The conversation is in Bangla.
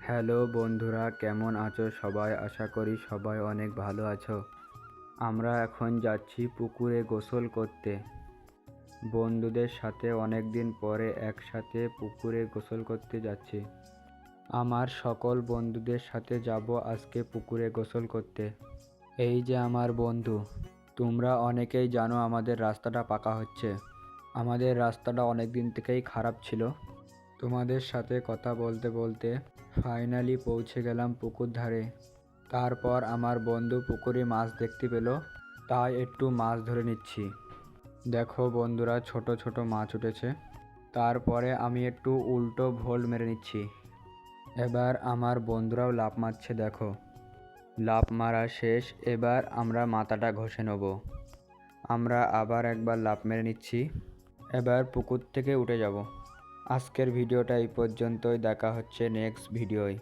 হ্যালো বন্ধুরা, কেমন আছো সবাই? আশা করি সবাই অনেক ভালো আছো। আমরা এখন যাচ্ছি পুকুরে গোসল করতে। বন্ধুদের সাথে অনেক দিন পরে একসাথে পুকুরে গোসল করতে যাচ্ছি। আমার সকল বন্ধুদের সাথে যাব আজকে পুকুরে গোসল করতে। এই যে আমার বন্ধু, তোমরা অনেকেই জানো আমাদের রাস্তাটা পাকা হচ্ছে। আমাদের রাস্তাটা অনেক দিন থেকেই খারাপ ছিল। তোমাদের সাথে কথা বলতে বলতে ফাইনালি পৌঁছে গেলাম পুকুর ধারে। তারপর আমার বন্ধু পুকুরে মাছ দেখতে পেল, তাই একটু মাছ ধরে নিচ্ছি। দেখো বন্ধুরা, ছোট ছোট মাছ উঠেছে। তারপরে আমি একটু উল্টো ভোল মেরে নিচ্ছি। এবার আমার বন্ধুরাও লাফ মারছে, দেখো। লাফ মারা শেষ, এবার আমরা মাথাটা ঘষে নেব। আমরা আবার একবার লাফ মেরে নিচ্ছি। এবার পুকুর থেকে উঠে যাব। আজকের ভিডিওটা এই পর্যন্তই, দেখা হচ্ছে নেক্সট ভিডিওয়।